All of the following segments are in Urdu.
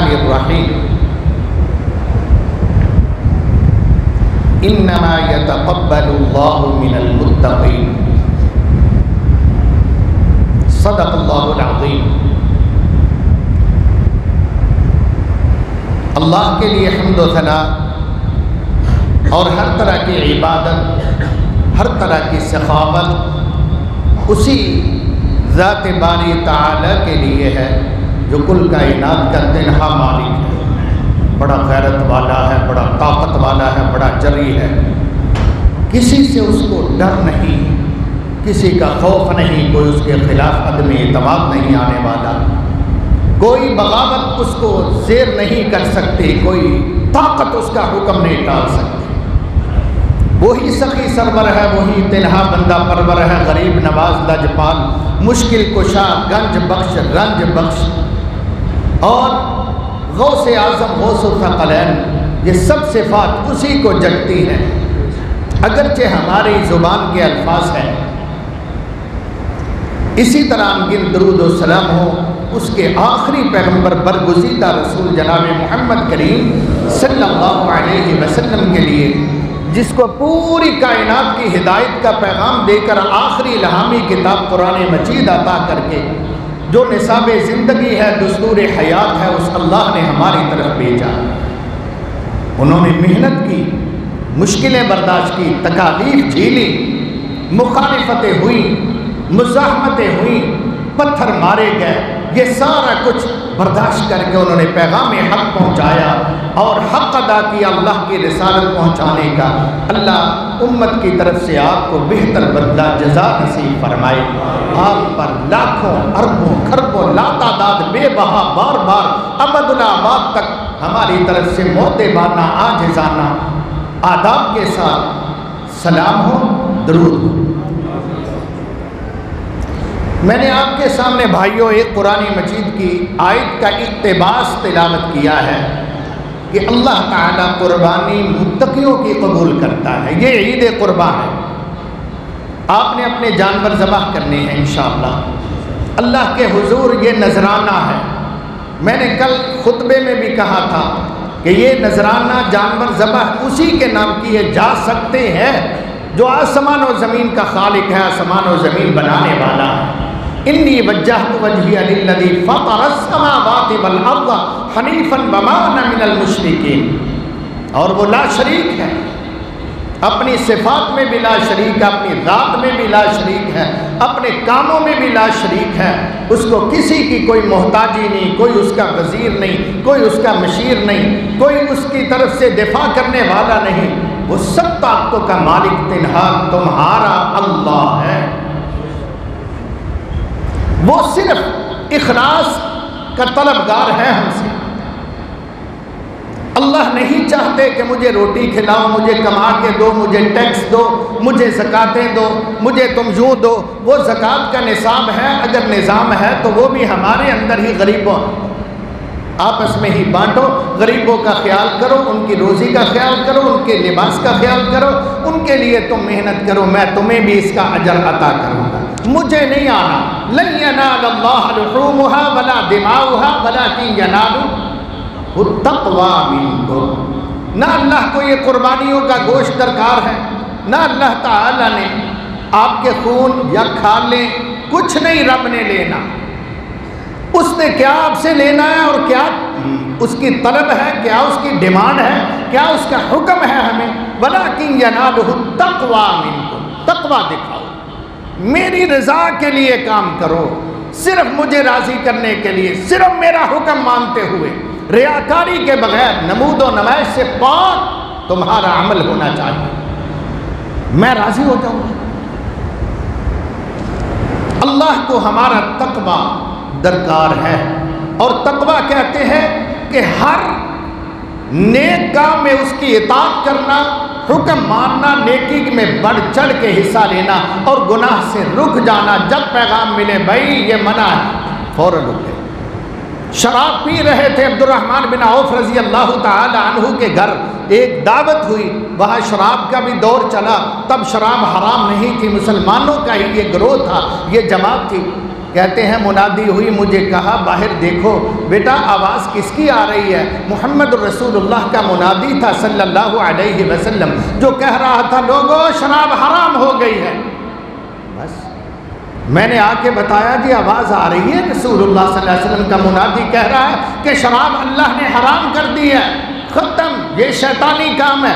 الرحمن الرحیم انما یتقبل اللہ من المتقین صدق اللہ العظیم۔ اللہ کے لیے حمد و ثنا اور ہر طرح کی عبادت، ہر طرح کی سخاوت اسی ذات باری تعالی کے لیے ہے جو کل کائنات کا تنہا مالک ہے، بڑا غیرت والا ہے، بڑا طاقت والا ہے، بڑا جری ہے۔ کسی سے اس کو ڈر نہیں، کسی کا خوف نہیں، کوئی اس کے خلاف عدم اعتماد نہیں آنے والا، کوئی بغاوت اس کو زیر نہیں کر سکتی، کوئی طاقت اس کا حکم نہیں ٹال سکتی۔ وہی سخی سرور ہے، وہی تنہا بندہ پرور ہے، غریب نواز لجپال، مشکل کشا، گنج بخش، رنج بخش، اور غوث اعظم، غوث الثقلین، یہ سب صفات اسی کو جگتی ہیں۔ اگرچہ ہماری زبان کے الفاظ ہیں، اسی طرح انگن درود و سلام ہو اس کے آخری پیغمبر برگزیدہ رسول جناب محمد کریم صلی اللہ علیہ وسلم کے لیے، جس کو پوری کائنات کی ہدایت کا پیغام دے کر آخری الہامی کتاب قرآن مجید عطا کر کے جو نصاب زندگی ہے، دستور حیات ہے، اس اللہ نے ہماری طرف بھیجا۔ انہوں نے محنت کی، مشکلیں برداشت کی، تکالیف جھیلی، مخالفتیں ہوئیں، مزاحمتیں ہوئیں، پتھر مارے گئے، یہ سارا کچھ برداشت کر کے انہوں نے پیغام حق پہنچایا اور حق ادا کیا اللہ کی رسالت پہنچانے کا۔ اللہ امت کی طرف سے آپ کو بہتر بدلہ جزا نصیب فرمائے، آپ پر لاکھوں اربوں خربوں لاتعداد بے بہا بار بار ابد الآباد تک ہماری طرف سے معتبانہ عاجزانہ آداب کے ساتھ سلام ہو، درود ہو۔ میں نے آپ کے سامنے بھائیوں ایک قرآن مجید کی آیت کا اقتباس تلاوت کیا ہے کہ اللہ تعالیٰ قربانی متقیوں کی قبول کرتا ہے۔ یہ عید قرباں ہے، آپ نے اپنے جانور ذبح کرنے ہیں انشاءاللہ، اللہ کے حضور یہ نذرانہ ہے۔ میں نے کل خطبے میں بھی کہا تھا کہ یہ نذرانہ جانور ذبح اسی کے نام کیے جا سکتے ہیں جو آسمان و زمین کا خالق ہے، آسمان و زمین بنانے والا ہے۔ انی وجہت وجہی للذی فطر السماوات والارض حنیفا وما انا من المشرکین، اور وہ لا شریک ہے، اپنی صفات میں بھی لا شریک ہے، اپنی ذات میں بھی لا شریک ہے، اپنے کاموں میں بھی لا شریک ہے، اس کو کسی کی کوئی محتاجی نہیں، کوئی اس کا وزیر نہیں، کوئی اس کا مشیر نہیں، کوئی اس کی طرف سے دفاع کرنے والا نہیں، وہ سب طاقتوں کا مالک تنہا تمہارا اللہ ہے۔ وہ صرف اخلاص کا طلبگار ہے ہم سے۔ اللہ نہیں چاہتے کہ مجھے روٹی کھلاؤ، مجھے کما کے دو، مجھے ٹیکس دو، مجھے زکاتیں دو، مجھے تم یوں دو۔ وہ زکوٰۃ کا نصاب ہے، اگر نظام ہے تو وہ بھی ہمارے اندر ہی غریبوں آپس میں ہی بانٹو، غریبوں کا خیال کرو، ان کی روزی کا خیال کرو، ان کے لباس کا خیال کرو، ان کے لیے تم محنت کرو، میں تمہیں بھی اس کا اجر عطا کروں گا۔ مجھے نہیں آنا، لن ینال اللہ لحومها ولا دماؤها ولکن ینالہ التقوی منکم۔ نہ اللہ کو یہ قربانیوں کا گوشت درکار ہے، نہ اللہ تعالی نے آپ کے خون یا کھالیں کچھ نہیں رب نے لینا۔ اس نے کیا آپ سے لینا ہے اور کیا اس کی طلب ہے، کیا اس کی ڈیمانڈ ہے، کیا اس کا حکم ہے ہمیں؟ وَلَٰكِن يَنَالُهُ التَّقْوَىٰ مِنكُمْ، تقویٰ دکھاؤ، میری رضا کے لیے کام کرو، صرف مجھے راضی کرنے کے لیے، صرف میرا حکم مانتے ہوئے، ریاکاری کے بغیر، نمود و نمائش سے پاک تمہارا عمل ہونا چاہیے، میں راضی ہو جاؤں گا۔ اللہ کو ہمارا تقویٰ درکار ہے، اور تقویٰ کہتے ہیں کہ ہر نیک کام میں اس کی اطاعت کرنا، حکم ماننا، نیکی میں بڑھ چڑھ کے حصہ لینا اور گناہ سے رک جانا۔ جب پیغام ملے بھائی یہ منع ہے، فوراً رک گئے۔ شراب پی رہے تھے عبد الرحمن بن عوف رضی اللہ تعالی عنہ کے گھر، ایک دعوت ہوئی، وہاں شراب کا بھی دور چلا، تب شراب حرام نہیں تھی، مسلمانوں کا ہی یہ گروہ تھا، یہ جماعت تھی۔ کہتے ہیں منادی ہوئی، مجھے کہا باہر دیکھو بیٹا آواز کس کی آ رہی ہے؟ محمد رسول اللہ کا منادی تھا صلی اللہ علیہ وسلم، جو کہہ رہا تھا لوگوں شراب حرام ہو گئی ہے۔ بس میں نے آ کے بتایا جی آواز آ رہی ہے، رسول اللہ صلی اللہ علیہ وسلم کا منادی کہہ رہا ہے کہ شراب اللہ نے حرام کر دی ہے، ختم، یہ شیطانی کام ہے۔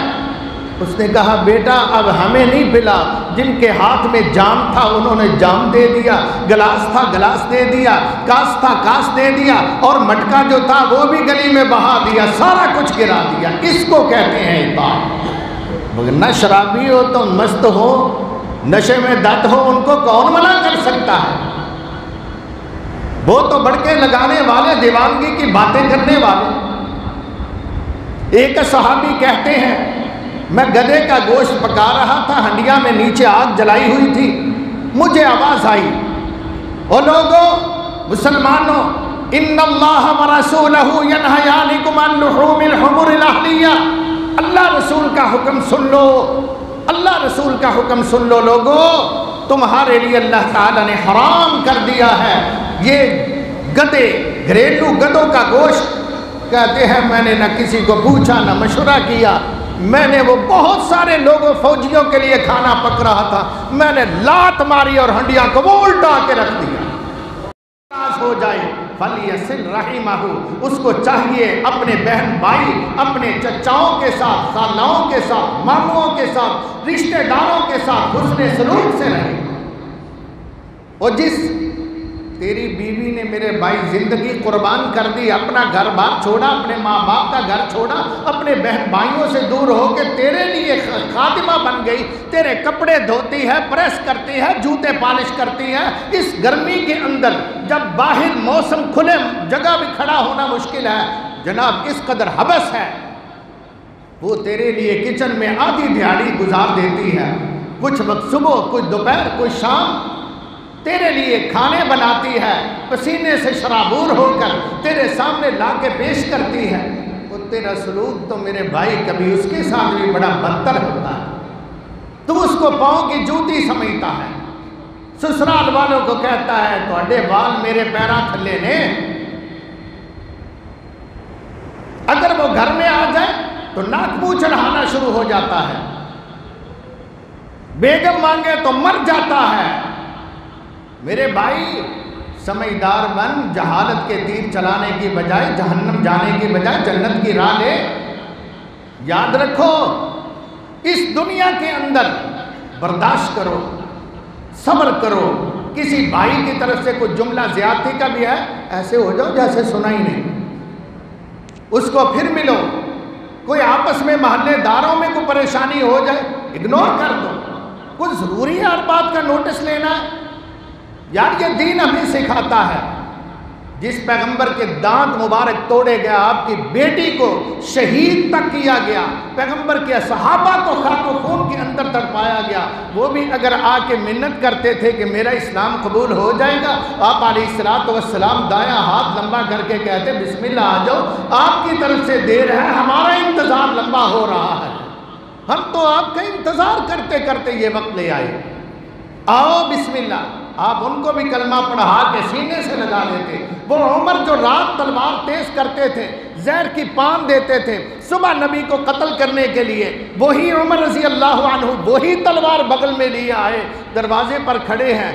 اس نے کہا بیٹا اب ہمیں نہیں پلا، جن کے ہاتھ میں جام تھا انہوں نے جام دے دیا، گلاس تھا گلاس دے دیا، کاس تھا کاس دے دیا، اور مٹکا جو تھا وہ بھی گلی میں بہا دیا، سارا کچھ گرا دیا۔ اس کو کہتے ہیں اطاعت۔ ورنہ شرابی ہو تو مست ہو، نشے میں دت ہو، ان کو کون منع کر سکتا ہے؟ وہ تو بڑکے لگانے والے، دیوانگی کی باتیں کرنے والے۔ ایک صحابی کہتے ہیں میں گدھے کا گوشت پکا رہا تھا، ہنڈیا میں نیچے آگ جلائی ہوئی تھی، مجھے آواز آئی او لوگو مسلمانوں، ان اللہ ورسولہ ینہیانکم عن لحوم الحمر الاہلیہ، اللہ رسول کا حکم سن لو، اللہ رسول کا حکم سن لو لوگو، تمہارے لیے اللہ تعالیٰ نے حرام کر دیا ہے یہ گدے، گھریلو گدوں کا گوشت۔ کہتے ہیں میں نے نہ کسی کو پوچھا نہ مشورہ کیا، میں نے وہ بہت سارے لوگوں فوجیوں کے لیے کھانا پک رہا تھا، میں نے لات ماری اور ہنڈیا کو وہ الٹا کے رکھ دیا۔ ہو جائے فَلْيَصِلْ رَحِمَهُ، اس کو چاہیے اپنے بہن بھائی، اپنے چچاؤں کے ساتھ، خالاؤں کے ساتھ، ماموں کے ساتھ، رشتہ داروں کے ساتھ حسن سلوک سے رہے۔ اور جس تیری بیوی نے میرے بھائی زندگی قربان کر دی، اپنا گھر بار چھوڑا، اپنے ماں باپ کا گھر چھوڑا، اپنے بہن بھائیوں سے دور ہو کے تیرے لیے خادمہ بن گئی، تیرے کپڑے دھوتی ہے، پریس کرتی ہے، جوتے پالش کرتی ہے، اس گرمی کے اندر جب باہر موسم کھلے جگہ بھی کھڑا ہونا مشکل ہے، جناب اس قدر حبس ہے، وہ تیرے لیے کچن میں آدھی دیہاڑی گزار دیتی ہے، کچھ وقت صبح، کچھ دوپہر، کچھ شام، تیرے لیے کھانے بناتی ہے، پسینے سے شرابور ہو کر تیرے سامنے لا کے پیش کرتی ہے۔ وہ تیرا سلوک تو میرے بھائی کبھی اس کے ساتھ بھی بڑا بدتر ہوتا ہے، تو اس کو پاؤں کی جوتی سمجھتا ہے، سسرال والوں کو کہتا ہے تو اڈے بال میرے پیراں تھلے نے۔ اگر وہ گھر میں آ جائے تو ناک منہ چڑھانا شروع ہو جاتا ہے، بیگم مانگے تو مر جاتا ہے۔ میرے بھائی سمجھدار بن، جہالت کے تیر چلانے کی بجائے، جہنم جانے کی بجائے جنت کی راہ لے۔ یاد رکھو اس دنیا کے اندر برداشت کرو، صبر کرو، کسی بھائی کی طرف سے کوئی جملہ زیادتی کا بھی ہے ایسے ہو جاؤ جیسے سنا ہی نہیں، اس کو پھر ملو۔ کوئی آپس میں محلے داروں میں کوئی پریشانی ہو جائے اگنور کر دو، کوئی ضروری ہے ہر بات کا نوٹس لینا ہے؟ یار یہ دین ہمیں سکھاتا ہے، جس پیغمبر کے دانت مبارک توڑے گیا، آپ کی بیٹی کو شہید تک کیا گیا، پیغمبر کے صحابہ کو خاک و خون کے اندر تڑپایا گیا، وہ بھی اگر آ کے منت کرتے تھے کہ میرا اسلام قبول ہو جائے گا، آپ علیہ السلام دایاں ہاتھ لمبا کر کے کہتے بسم اللہ آ جاؤ، آپ کی طرف سے دیر ہے، ہمارا انتظار لمبا ہو رہا ہے، ہم تو آپ کا انتظار کرتے کرتے یہ وقت لے آئے، آؤ بسم اللہ۔ آپ ان کو بھی کلمہ پڑھا کے سینے سے لگا لیتے۔ وہ عمر جو رات تلوار تیز کرتے تھے، زہر کی پان دیتے تھے صبح نبی کو قتل کرنے کے لیے، وہی عمر رضی اللہ عنہ وہی تلوار بغل میں لیے آئے، دروازے پر کھڑے ہیں،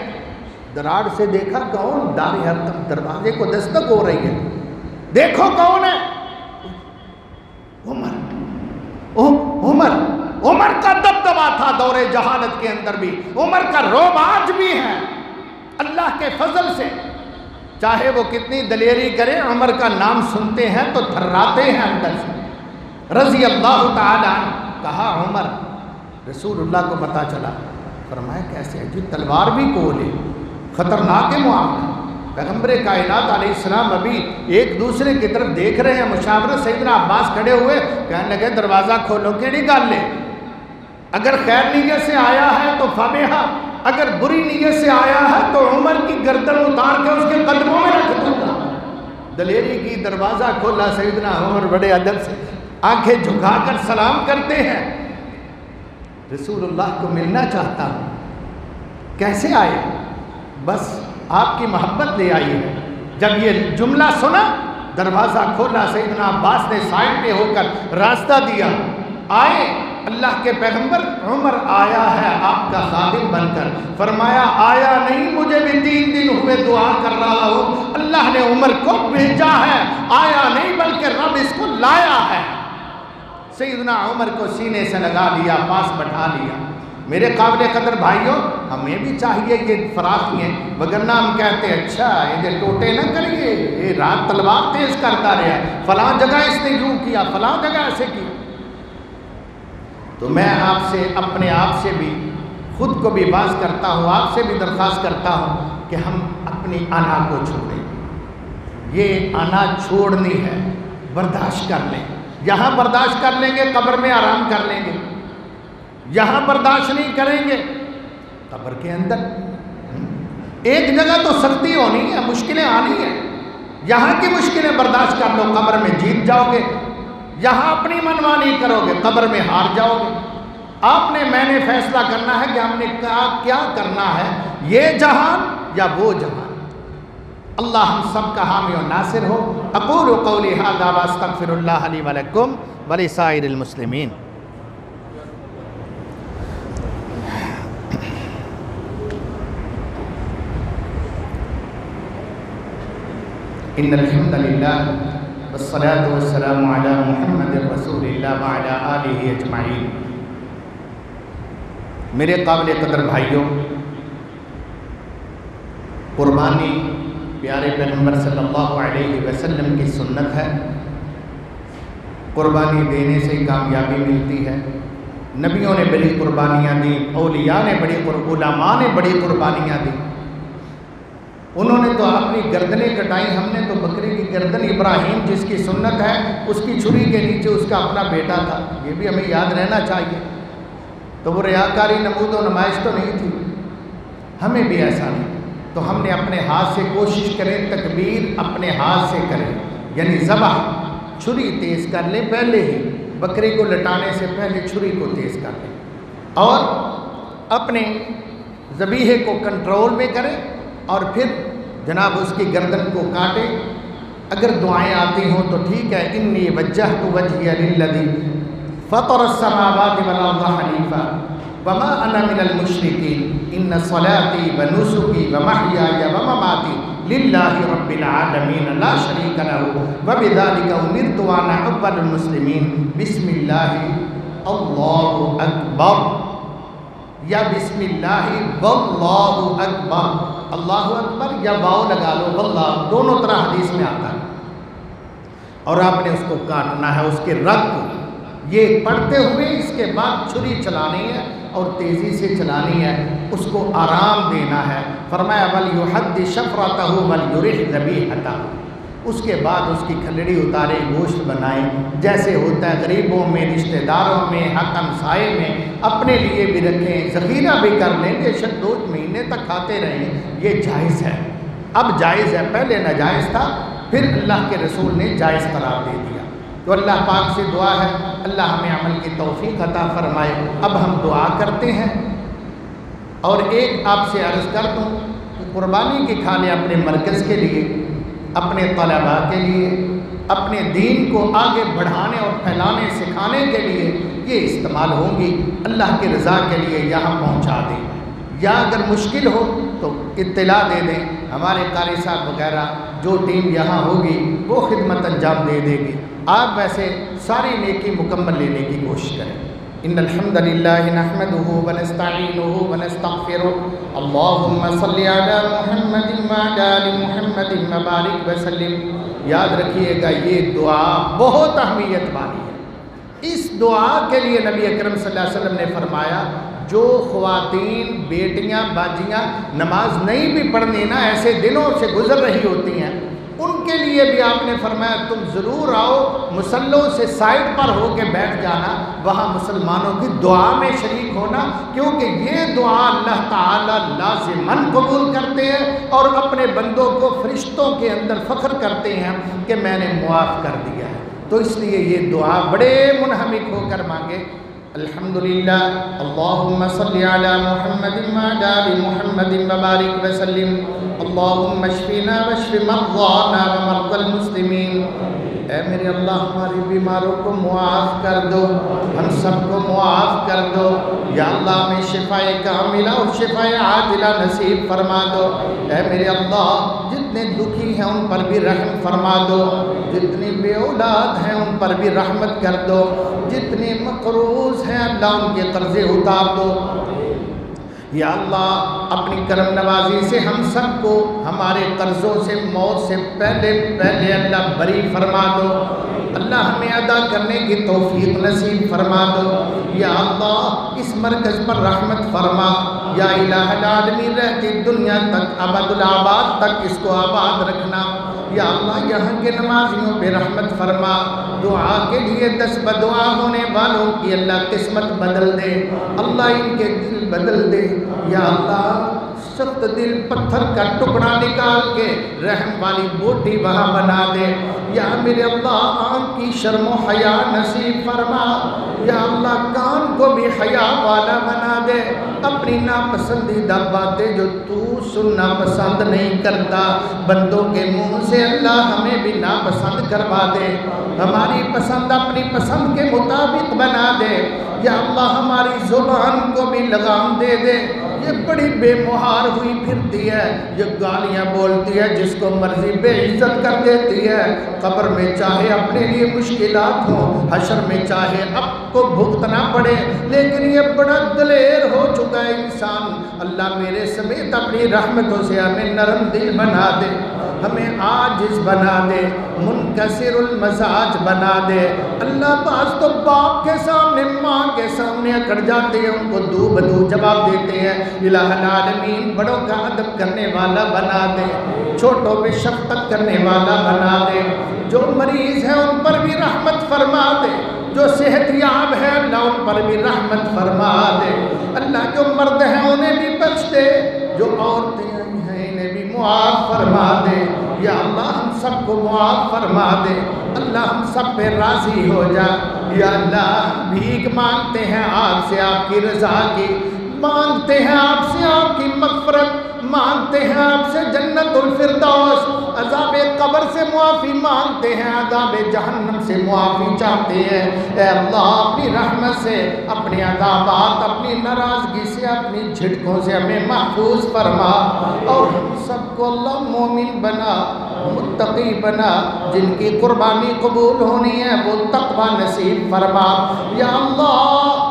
دراڑ سے دیکھا کون؟ دار ارقم، دروازے کو دستک ہو رہی ہے، دیکھو کون ہے؟ عمر عمر کا دبدبا تھا دور جہالت کے اندر بھی، عمر کا رعب آج بھی ہے اللہ کے فضل سے، چاہے وہ کتنی دلیری کرے، عمر کا نام سنتے ہیں تو تھراتے ہیں اندر سے، رضی اللہ تعالی عنہ۔ کہا عمر، رسول اللہ کو پتہ چلا، فرمایا کیسے ہے جی؟ تلوار بھی کھولے، خطرناک معاملہ۔ پیغمبر کائنات علیہ السلام ابھی ایک دوسرے کی طرف دیکھ رہے ہیں، مشاورت، سیدنا عباس کھڑے ہوئے کہنے لگے دروازہ کھولو، کیڑی گل ہے؟ اگر خیر نیت سے آیا ہے تو فبیہا، اگر بری نیت سے آیا ہے تو عمر کی گردن اتار کے اس کے قدموں میں رکھ دوں گا۔ دلیری کی، دروازہ کھولا، سیدنا عمر بڑے ادب سے آنکھیں جھکا کر سلام کرتے ہیں، رسول اللہ کو ملنا چاہتا ہوں۔ کیسے آئے؟ بس آپ کی محبت لے آئی ہے۔ جب یہ جملہ سنا دروازہ کھولا، سیدنا عباس نے سائڈ پہ ہو کر راستہ دیا، آئے اللہ کے پیغمبر، عمر آیا ہے آپ کا خادم بن کر۔ فرمایا آیا نہیں، مجھے بھی 3 دن ہوئے دعا کر رہا ہوں، اللہ نے عمر کو بھیجا ہے، آیا نہیں بلکہ رب اس کو لایا ہے۔ سیدنا عمر کو سینے سے لگا لیا، پاس بٹھا لیا۔ میرے قابل قدر بھائیوں، ہمیں بھی چاہیے یہ فراخیاں، وگرنہ ہم کہتے ہیں اچھا یہ ٹوٹے نہ کریے، یہ رات تلوار تیز کرتا رہا، فلاں جگہ اس نے یوں کیا، فلاں جگہ ایسے کیا۔ تو میں آپ سے، اپنے آپ سے بھی، خود کو بھی باز کرتا ہوں، آپ سے بھی درخواست کرتا ہوں کہ ہم اپنی انا کو چھوڑیں۔ یہ انا چھوڑنی ہے، برداشت کر لیں۔ یہاں برداشت کر لیں گے قبر میں آرام کر لیں گے، یہاں برداشت نہیں کریں گے قبر کے اندر ایک جگہ تو سختی ہونی ہے، مشکلیں آنی ہیں، یہاں کی مشکلیں برداشت کر لو، قبر میں جیت جاؤ گے۔ یہاں اپنی منمانی کرو گے، قبر میں ہار جاؤ گے۔ آپ نے، میں نے فیصلہ کرنا ہے کہ ہم نے کیا کرنا ہے، یہ جہان یا وہ جہان۔ اللہ ہم سب کا حامی و ناصر ہو۔ اقول قولی ھذا واستغفر اللہ لی ولکم ولسائر المسلمین۔ ان الحمد للہ والصلاة والسلام علی محمد رسول اللہ وعلی آلہ اجمعین۔ میرے قابل قدر بھائیوں، قربانی پیارے پیغمبر صلی اللہ علیہ وسلم کی سنت ہے۔ قربانی دینے سے کامیابی ملتی ہے۔ نبیوں نے بڑی قربانیاں دیں، اولیاء نے علماء نے بڑی قربانیاں دیں۔ انہوں نے تو اپنی گردنیں کٹائیں، ہم نے تو بکری کی گردن، ابراہیم جس کی سنت ہے اس کی چھری کے نیچے اس کا اپنا بیٹا تھا، یہ بھی ہمیں یاد رہنا چاہیے۔ تو وہ ریاکاری نمود و نمائش تو نہیں تھی، ہمیں بھی ایسا نہیں۔ تو ہم نے اپنے ہاتھ سے کوشش کریں، تکبیر اپنے ہاتھ سے کریں، یعنی ذبح چھری تیز کر لیں، پہلے ہی بکری کو لٹانے سے پہلے چھری کو تیز کر لیں، اور اپنے ذبیحے کو کنٹرول میں کریں، اور پھر جناب اس کی گردن کو کاٹیں۔ اگر دعائیں آتی ہوں تو ٹھیک ہے، انی وجہت وجہی للذی فطر السماوات والارض حنیفا وما انا من المشرکین ان صلاتی ونسکی ومحیای ومماتی للہ رب العالمین لا شریک لہ وبذالک امرت وانا اول المسلمین۔ بسم اللہ اللہ اکبر، یا بسم اللہ واللہ اکبر، اللہ اکبر یا واو لگا لو، واللہ دونوں طرح حدیث میں آتا ہے۔ اور آپ نے اس کو کاٹنا ہے، اس کے رگ کو یہ پڑھتے ہوئے اس کے بعد چھری چلانی ہے اور تیزی سے چلانی ہے، اس کو آرام دینا ہے۔ فرمایا وَلْيُحَدِّ شَفْرَتَهُ وَلْيُرِحْ ذَبِيحَتَهُ، اس کے بعد اس کی کھلڑی اتارے، گوشت بنائیں، جیسے ہوتا ہے غریبوں میں، رشتہ داروں میں، حق ہمسائے میں، اپنے لیے بھی رکھیں، ذخیرہ بھی کر لیں، بے شک 2 مہینے تک کھاتے رہیں، یہ جائز ہے۔ اب جائز ہے، پہلے ناجائز تھا، پھر اللہ کے رسول نے جائز قرار دے دیا۔ تو اللہ پاک سے دعا ہے اللہ ہمیں عمل کی توفیق عطا فرمائے۔ اب ہم دعا کرتے ہیں، اور ایک آپ سے عرض کر دوں کہ قربانی کی کھالیں اپنے مرکز کے لیے، اپنے طلباء کے لیے، اپنے دین کو آگے بڑھانے اور پھیلانے سکھانے کے لیے یہ استعمال ہوں گی، اللہ کی رضا کے لیے یہاں پہنچا دیں، یا اگر مشکل ہو تو اطلاع دے دیں، ہمارے قاری صاحب وغیرہ جو ٹیم یہاں ہوگی وہ خدمت انجام دے دے گی۔ آپ ویسے ساری نیکی مکمل لینے کی کوشش کریں۔ ان الحمد للہ نحمده ونستعینه ونستغفره اللہم صلی علی محمد وعلی آل محمد وبارک وسلم۔ یاد رکھیے گا یہ دعا بہت اہمیت والی ہے۔ اس دعا کے لیے نبی اکرم صلی اللہ علیہ وسلم نے فرمایا جو خواتین، بیٹیاں، باجیاں نماز نہیں بھی پڑھنے نا، ایسے دنوں سے گزر رہی ہوتی ہیں، ان کے لیے بھی آپ نے فرمایا تم ضرور آؤ، مصلوں سے سائڈ پر ہو کے بیٹھ جانا، وہاں مسلمانوں کی دعا میں شریک ہونا، کیونکہ یہ دعا اللہ تعالیٰ لازماً قبول کرتے ہیں اور اپنے بندوں کو فرشتوں کے اندر فخر کرتے ہیں کہ میں نے معاف کر دیا ہے۔ تو اس لیے یہ دعا بڑے منہمک ہو کر مانگے۔ الحمدللہ اللہم صلی علی محمد وعلی آل محمد وبارک وسلم اللہم اشفنا واشف مرضانا ومرضى المسلمین۔ اے میرے اللہ ہماری بیماروں کو معاف کر دو، ہم سب کو معاف کر دو یا اللہ ہمیں شفاء کاملہ اور شفاء عاجلہ نصیب فرما دو۔ اے میرے اللہ جتنے دکھی ہیں ان پر بھی رحم فرما دو، جتنی بے اولاد ہیں ان پر بھی رحمت کر دو، جتنے مقروض ہیں اللہ ان کے قرضے اتار دو۔ یا اللہ اپنی کرم نوازی سے ہم سب کو ہمارے قرضوں سے موت سے پہلے اللہ بری فرما دو، اللہ ہمیں ادا کرنے کی توفیق نصیب فرما دو۔ یا اللہ اس مرکز پر رحمت فرما، یا الہ العالمین رہتی دنیا تک ابد الآباد تک اس کو آباد رکھنا۔ یا اللہ یہاں کے نمازیوں پہ رحمت فرما، دعا کے لیے دست بدعا ہونے والوں کی اللہ قسمت بدل دے، اللہ ان کے دل بدل دے۔ یا اللہ سخت دل پتھر کا ٹکڑا نکال کے رحم والی بوٹی وہاں بنا دے۔ یا میرے اللہ آنکھ کی شرم و حیا نصیب فرما، یا اللہ کان کو بھی حیا والا بنا دے، اپنی ناپسندیدہ باتیں جو تو سننا پسند نہیں کرتا بندوں کے منہ سے اللہ ہمیں بھی ناپسند کروا دے، ہماری پسند اپنی پسند کے مطابق بنا دے۔ یا اللہ ہماری زبان کو بھی لگام دے دے، یہ بڑی بے مہار ہوئی پھرتی ہے، یہ گالیاں بولتی ہے، جس کو مرضی بے عزت کر دیتی ہے، قبر میں چاہے اپنے لیے مشکلات ہوں، حشر میں چاہے اب کو بھگتنا پڑے، لیکن یہ بڑا دلیر ہو چکا ہے انسان۔ اللہ میرے سمیت اپنی رحمتوں سے ہمیں نرم دل بنا دے، ہمیں عاجز بنا دے، منکسر المزاج بنا دے۔ اللہ بعض تو باپ کے سامنے ماں کے سامنے اکڑ جاتے ہیں، ان کو دو بدو جواب دیتے ہیں۔ الہ العالمین بڑوں کا ادب کرنے والا بنا دے، چھوٹوں پہ شفقت کرنے والا بنا دے، جو مریض ہیں ان پر بھی رحمت فرما دے، جو صحت یاب ہے اللہ ان پر بھی رحمت فرما دے۔ اللہ جو مرد ہیں انہیں بھی بخش دے، جو عورتیں ہیں انہیں بھی معاف فرما دے۔ یا اللہ ہم سب کو معاف فرما دے، اللہ ہم سب پہ راضی ہو جا۔ یا اللہ بھیک مانگتے ہیں آپ سے آپ کی رضا کی، مانگتے ہیں آپ سے آپ کی مغفرت، مانگتے ہیں آپ سے جنت الفردوس، عذاب قبر سے معافی مانگتے ہیں، عذاب جہنم سے معافی چاہتے ہیں۔ اے اللہ اپنی رحمت سے اپنی عذابات، اپنی ناراضگی سے، اپنی جھٹکوں سے ہمیں محفوظ فرما، اور ہم سب کو اللہ مومن بنا، متقی بنا، جن کی قربانی قبول ہونی ہے وہ تقوی نصیب فرما۔ یا اللہ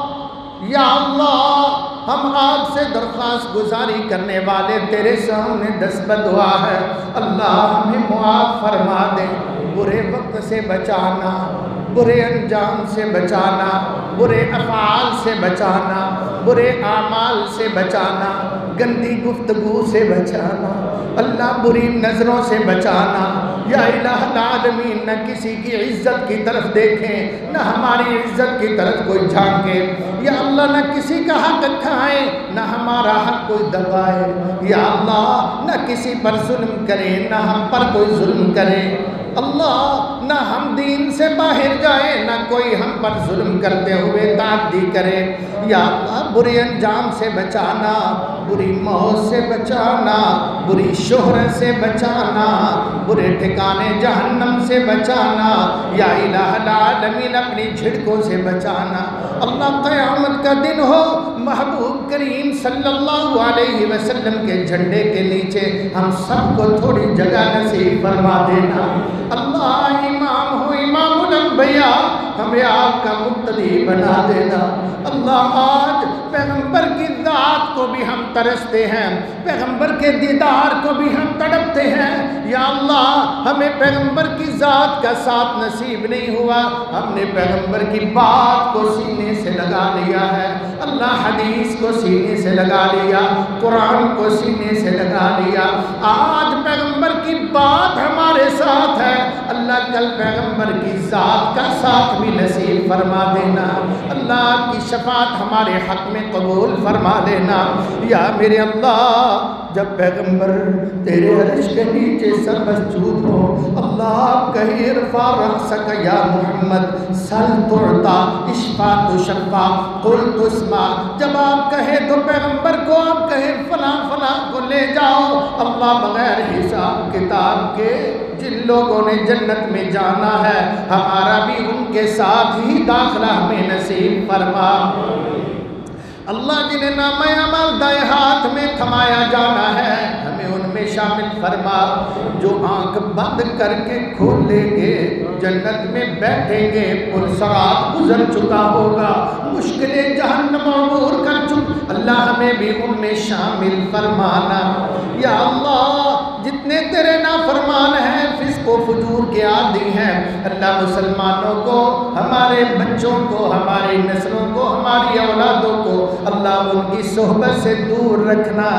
یا اللہ ہم آپ سے درخواست گزاری کرنے والے تیرے سامنے دست بدعا ہے، اللہ ہمیں معاف فرما دے، برے وقت سے بچانا، برے انجام سے بچانا، برے افعال سے بچانا، برے اعمال سے بچانا، گندی گفتگو سے بچانا، اللہ بری نظروں سے بچانا۔ یا الہ العالمین نہ کسی کی عزت کی طرف دیکھیں، نہ ہماری عزت کی طرف کوئی جھانکے۔ یا اللہ نہ کسی کا حق کھائیں، نہ ہمارا حق کوئی دبائے۔ یا اللہ نہ کسی پر ظلم کریں، نہ ہم پر کوئی ظلم کرے۔ اللہ نہ ہم دین سے باہر جائیں، نہ کوئی ہم پر ظلم کرتے ہوئے تعدی کرے۔ یا اللہ برے انجام سے بچانا، بری موت سے بچانا، بری شہرت سے بچانا، برے ٹھکانے جہنم سے بچانا۔ یا الہ العالمین اپنی جھڑکوں سے بچانا۔ اللہ قیامت کا دن ہو، محبوب کریم صلی اللہ علیہ وسلم کے جھنڈے کے نیچے ہم سب کو تھوڑی جگہ نصیب فرما دینا۔ اللہ امام ہو امام الانبیاء، ہمیں آپ کا مقتدی بنا دینا۔ اللہ آج پیغمبر کی ذات کو بھی ہم ترستے ہیں، پیغمبر کے دیدار کو بھی ہم تڑپتے ہیں۔ یا اللہ ہمیں پیغمبر کی ذات کا ساتھ نصیب نہیں ہوا، ہم نے پیغمبر کی بات کو سینے سے لگا لیا ہے، اللہ حدیث کو سینے سے لگا لیا، قرآن کو سینے سے لگا لیا۔ آج پیغمبر کی بات ہمارے ساتھ ہے، اللہ اللہ کل پیغمبر کی ذات کا ساتھ بھی نصیب فرما دینا، اللہ آپ کی شفاعت ہمارے حق میں قبول فرما لینا یا میرے اللہ۔ جب پیغمبر تیرے عرش کے نیچے سر مسجود ہو، اللہ آپ کہیں ارفع رأسک یا محمد سل تعطا اشفع تشفع قل تسمع، جب آپ کہیں تو پیغمبر کو آپ کہیں فلاں فلاں کو لے جاؤ، اللہ بغیر حساب کتاب کے جن لوگوں نے جنت میں جانا ہے ہمارا بھی ان کے ساتھ ہی داخلہ ہمیں نصیب فرما۔ اللہ جنہیں نامہ عمل دائیں ہاتھ میں تھمایا جانا ہے ہمیں ان میں شامل فرما، جو آنکھ بند کر کے کھولیں گے جنت میں بیٹھیں گے، پل صراط گزر چکا ہوگا، مشکلیں جہنم عبور کر اللہ ہمیں بھی ان میں شامل فرمانا یا اللہ۔ جتنے تیرے نافرمان ہیں فسق و فجور کے عادی ہیں اللہ، مسلمانوں کو، ہمارے بچوں کو، ہماری نسلوں کو، ہماری اولادوں کو اللہ ان کی صحبت سے دور رکھنا،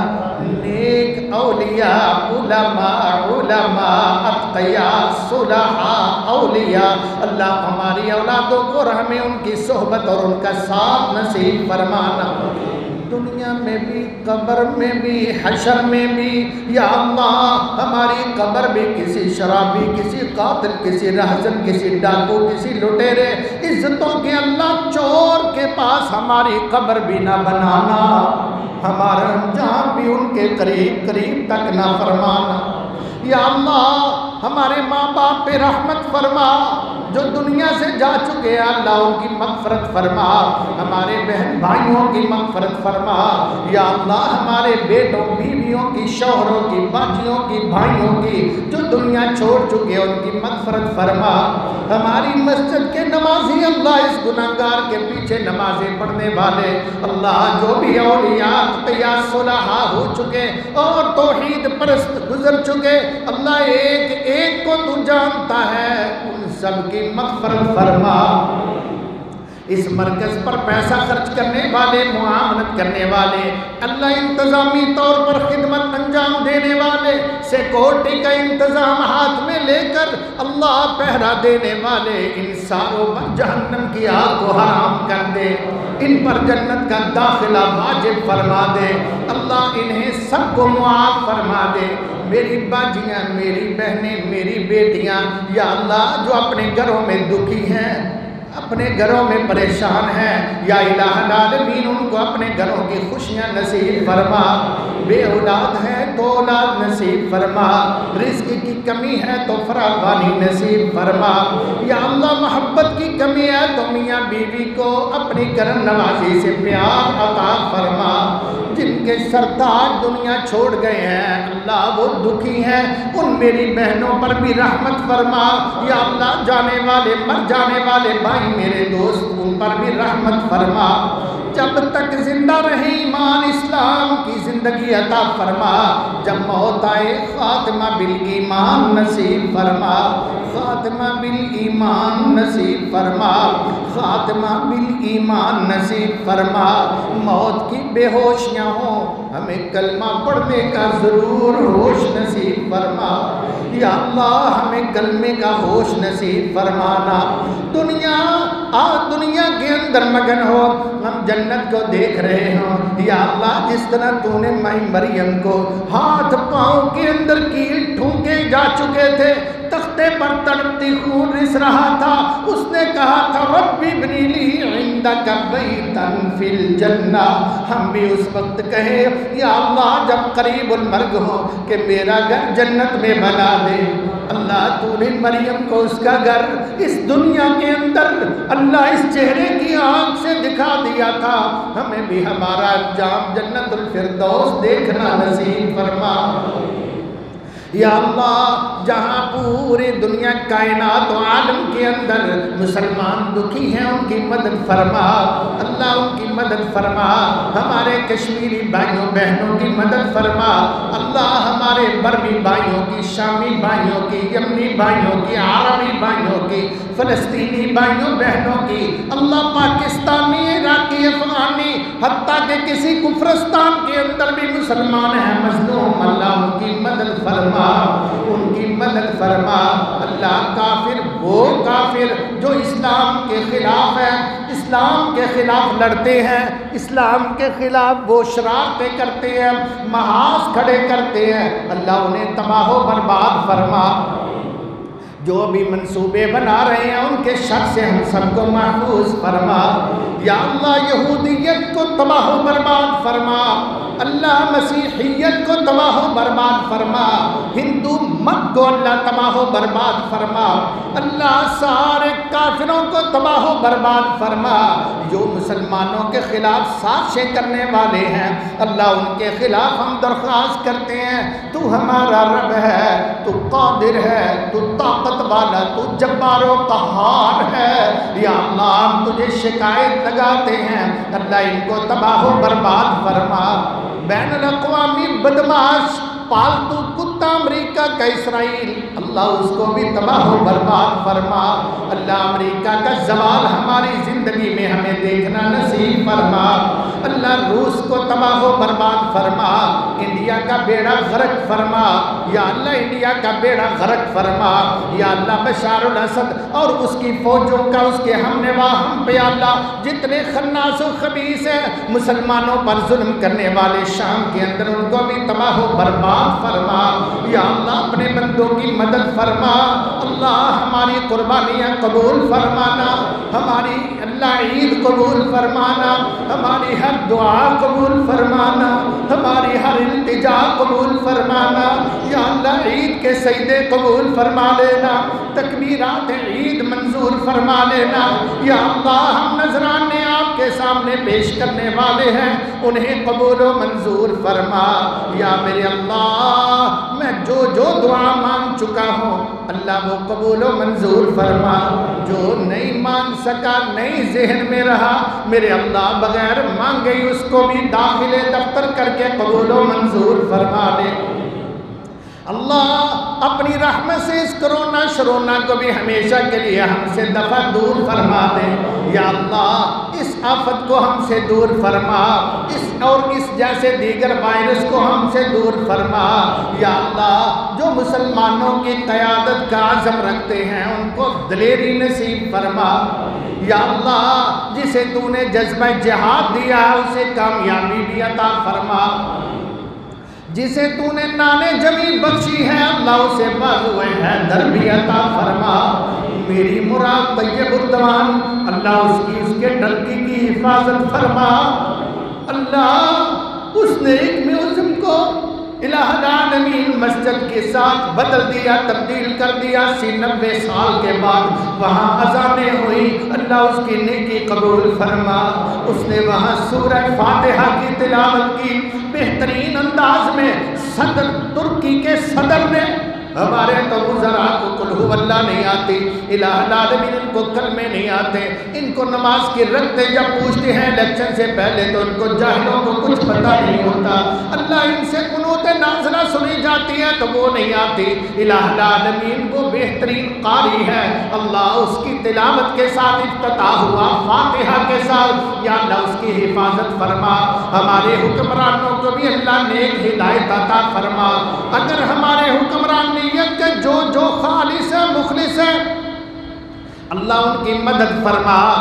نیک اولیاء علماء اتقیاء صلحاء اولیاء اللہ ہماری اولادوں کو اور ہمیں ان کی صحبت اور ان کا ساتھ نصیب فرمانا، دنیا میں بھی قبر میں بھی حشر میں بھی یا اللہ۔ ہماری قبر بھی کسی شرابی، کسی قاتل، کسی رہزن، کسی ڈاکو، کسی لٹیرے عزتوں کے اللہ چور کے پاس ہماری قبر بھی نہ بنانا، ہمارا انجام بھی ان کے قریب قریب تک نہ فرمانا یا اللہ۔ ہمارے ماں باپ پہ رحمت فرما، جو دنیا سے جا چکے اللہ ان کی مغفرت فرما، ہمارے بہن بھائیوں کی مغفرت فرما یا اللہ۔ ہمارے بیٹوں بیویوں کی، شوہروں کی، باجیوں کی، بھائیوں کی جو دنیا چھوڑ چکے ان کی مغفرت فرما، ہماری مسجد کے نمازی اللہ، اس گناہگار کے پیچھے نمازیں پڑھنے والے اللہ، جو بھی اولیاء اتقیاء صلحاء ہو چکے اور توحید پرست گزر چکے اللہ، ایک ایک کو تو جانتا ہے، ان سب کی مغفرت فرما۔ اس مرکز پر پیسہ خرچ کرنے والے، معاونت کرنے والے اللہ، انتظامی طور پر خدمت انجام دینے والے، سیکورٹی کا انتظام ہاتھ میں لے کر اللہ پہرا دینے والے، ان ساروں پر جہنم کی آگ کو حرام کر دے، ان پر جنت کا داخلہ واجب فرما دے اللہ، انہیں سب کو معاف فرما دے۔ میری باجیاں، میری بہنیں، میری بیٹیاں یا اللہ جو اپنے گھروں میں دکھی ہیں، اپنے گھروں میں پریشان ہیں یا الہ العالمین ان کو اپنے گھروں کی خوشیاں نصیب فرما، بے اولاد ہے تو اولاد نصیب فرما، رزق کی کمی ہے تو فراوانی نصیب فرما یا اللہ، محبت کی کمی ہے تو میاں بیوی کو اپنی کرم نوازی سے پیار عطا فرما، جن کے سرتاج دنیا چھوڑ گئے ہیں اللہ وہ دکھی ہیں، ان میری بہنوں پر بھی رحمت فرما یا اللہ، جانے والے مر جانے والے بھائی میرے دوست ان پر بھی رحمت فرما، جب تک زندہ رہے ایمان اسلام کی زندگی عطا فرما، جب موت آئے خاتمہ بالایمان نصیب فرما، خاتمہ بالایمان نصیب فرما، خاتمہ بالایمان نصیب فرما، موت کی بے ہوشیاں ہوں ہمیں کلمہ پڑھنے کا ضرور ہوش نصیب فرما یا اللہ، ہمیں کلمے کا ہوش نصیب فرمانا، دنیا کے اندر مگن ہو، ہم جنت کو دیکھ رہے ہوں یا اللہ، جس طرح تو نے ماں مریم کو ہاتھ پاؤں کے اندر کیل ٹھونکے جا چکے تھے، تختے پر تڑپتی خون رس رہا تھا، اس نے کہا تھا رب ابنی لی عندک بیتا فی الجنہ، ہم بھی اس وقت کہیں یا اللہ جب قریب المرگ ہو کہ میرا گھر جنت میں بنا دے اللہ، تو نے مریم کو اس کا گھر اس دنیا کے اندر اللہ اس چہرے کی آنکھ سے دکھا دیا تھا، ہمیں بھی ہمارا انجام جنت الفردوس دیکھنا نصیب فرما یا اللہ، جہاں پوری دنیا کائنات و عالم کے اندر مسلمان دکھی ہیں ان کی مدد فرما اللہ، ان کی مدد فرما، ہمارے کشمیری بھائیوں بہنوں کی مدد فرما اللہ، ہمارے برمی بھائیوں کی، شامی بھائیوں کی، یمنی بھائیوں کی، عربی بھائیوں کی، فلسطینی بھائیوں بہنوں کی اللہ، پاکستانی عراقی افغانی، حتیٰ کہ کسی کفرستان کے اندر بھی مسلمان ہیں مظلوم، اللہ ان کی مدد فرما، ان کی مدد فرما۔ اللہ کافر، وہ کافر جو اسلام کے خلاف ہے، اسلام کے خلاف لڑتے ہیں، اسلام کے خلاف وہ شرارتیں کرتے ہیں، محاذ کھڑے کرتے ہیں، اللہ انہیں تباہ و برباد فرما۔ جو بھی منصوبے بنا رہے ہیں ان کے شر سے ہم سب کو محفوظ فرما۔ یا اللہ یہودیت کو تباہ و برباد فرما، اللہ مسیحیت کو تباہ و برباد فرما، ہندو مت کو اللہ تباہ و برباد فرما، اللہ سارے کافروں کو تباہ و برباد فرما۔ جو مسلمانوں کے خلاف سازشیں کرنے والے ہیں اللہ ان کے خلاف ہم درخواست کرتے ہیں، تو ہمارا رب ہے، تو قادر ہے، تو طاقت والا، تو جبار و قہار ہے۔ یا اللہ ہم تجھے شکایت لگاتے ہیں، اللہ ان کو تباہ و برباد فرما۔ بین الاقوامی بدماش پالتو کتا امریکہ کا اسرائیل، اللہ اس کو بھی تباہ و برباد فرما۔ اللہ امریکہ کا زوال ہماری زندگی میں ہمیں دیکھنا نصیب فرما۔ اللہ روس کو تباہ و برباد فرما، انڈیا کا بیڑا غرق فرما۔ یا اللہ انڈیا کا بیڑا غرق فرما۔ یا اللہ بشار الاسد اور اس کی فوجوں کا، اس کے ہم نوا ہم پہ اللہ جتنے خناس و خبیث ہیں مسلمانوں پر ظلم کرنے والے شام کے اندر، ان کو بھی تباہ و برباد فرما۔ یا اللہ اپنے بندوں کی مدد فرما۔ اللہ ہماری قربانیاں قبول فرمانا، ہماری اللہ عید قبول فرمانا، ہماری ہر دعا قبول فرمانا، ہماری ہر التجا قبول فرمانا۔ یا اللہ عید کے سجدے قبول فرما لینا، تکبیرات عید منظور فرما لینا۔ یا اللہ ہم نذرانے آپ کے سامنے پیش کرنے والے ہیں، انہیں قبول و منظور فرما۔ یا میرے اللہ میں جو دعا مانگ چکا ہوں اللہ وہ قبول و منظور فرما، جو نہیں مانگ سکا نہیں ذہن میں رہا میرے اللہ بغیر مانگے اس کو بھی داخل دفتر کر کے قبول و منظور فرما لے۔ اللہ اپنی رحمت سے اس کرونا شرونا کو بھی ہمیشہ کے لیے ہم سے دفع دور فرما دے۔ یا اللہ اس آفت کو ہم سے دور فرما، اس جیسے دیگر وائرس کو ہم سے دور فرما۔ یا اللہ جو مسلمانوں کی قیادت کا عزم رکھتے ہیں ان کو دلیری نصیب فرما۔ یا اللہ جسے تو نے جذبہ جہاد دیا ہے اسے کامیابی بھی عطا فرما، جسے تو نے نانے جمی بخشی ہے اللہ اسے بازوئے حیدر بھی عطا فرما۔ میری مراد طیب الدوان اللہ اس کے ڈرکی کی حفاظت فرما۔ اللہ اس نے ایک میوزم کو الہ العالمین مسجد کے ساتھ بدل دیا، تبدیل کر دیا، 90 سال کے بعد وہاں اذانیں ہوئی، اللہ اس کی نیکی قبول فرما۔ اس نے وہاں سورہ فاتحہ کی تلاوت کی بہترین انداز میں۔ صدر ترکی کے صدر نے، ہمارے تو وزراء کو قل هو اللہ نہیں آتی، الہ العالمین ان کو کلمے نہیں آتے، ان کو نماز کی رکھتے جب پوچھتے ہیں الیکشن سے پہلے تو ان کو جاہلوں کو کچھ پتہ نہیں ہوتا، اللہ ان سے قنوت نازلہ سنی جاتی ہے تو وہ نہیں آتی۔ الہ العالمین وہ بہترین قاری ہے، اللہ اس کی تلاوت کے ساتھ افتتاح ہوا فاتحہ کے ساتھ۔ یا اللہ اس کی حفاظت فرما، ہمارے حکمرانوں کو بھی اللہ نیک ہدایت عطا فرما۔ اگر ہمارے حکمران کے جو خالص ہے مخلص ہے اللہ ان کی مدد فرما،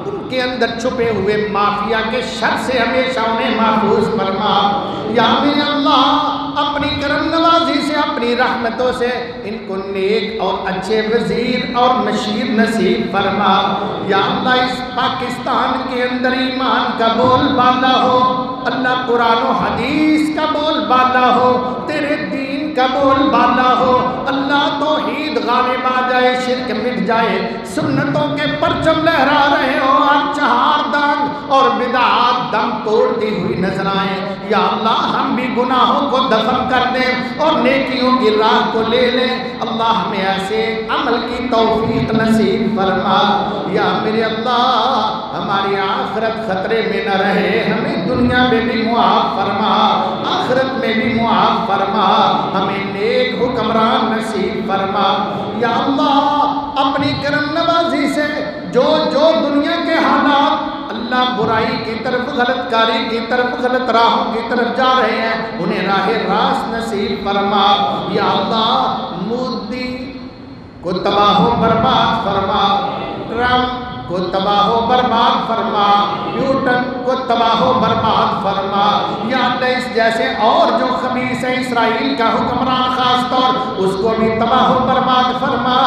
ان کے اندر چھپے ہوئے مافیا کے شر سے ہمیشہ انہیں محفوظ فرما۔ یا میرے اللہ اپنی کرم نوازی سے اپنی رحمتوں سے ان کو نیک اور اچھے وزیر اور مشیر نصیب فرما۔ یا اللہ اس پاکستان کے اندر ایمان کا بول بالا ہو، اللہ قرآن و حدیث کا بول بالا ہو، تیرے دین کا بول بالا ہو، اللہ توحید غالب آ جائے، شرک مٹ جائے، سنتوں کے پرچم لہرا رہے ہو اور چہار دانگ اور بدعات دم توڑتی ہوئی نظر آئیں۔ یا اللہ ہم بھی گناہوں کو دفن کر دیں اور نیکیوں کی راہ کو لے لیں، اللہ ہمیں ایسے عمل کی توفیق نصیب فرما۔ یا میرے اللہ ہماری آخرت خطرے میں نہ رہے، ہمیں دنیا میں بھی معاف فرما، آخرت میں بھی معاف فرما، ہمیں نیک حکمران نصیب فرما۔ یا اللہ اپنی کرم نوازی سے جو دنیا کے حالات اللہ اللہ برائی کی طرف، غلط کاری کی طرف، غلط راہوں کی طرف جا رہے ہیں، انہیں راہ راست نصیب فرما یا اللہ۔ مودی کو تباہ و برباد فرما، ٹرمپ کو تباہ و برباد فرما، نیوٹن کو تباہ و برباد فرما یا اللہ۔ اس جیسے اور جو خبیث ہے، اسرائیل کا حکمران خاص طور، اس کو بھی تباہ و برباد فرما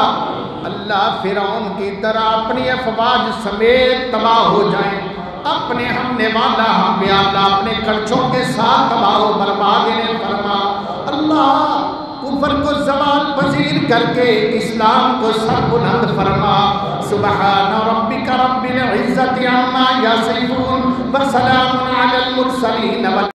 اللہ۔ فرعون کی طرح اپنی افواج سمیت تباہ ہو جائیں، اپنے ہمنے والا ہم بھی اللہ اپنے کڑچوں کے ساتھ تباہ و برباد انہیں فرما اللہ۔ کفر کو زوال پذیر کر کے اسلام کو سر بلند فرما۔ سبحان ربک رب العزت عما یصفون وسلام علی المرسلین۔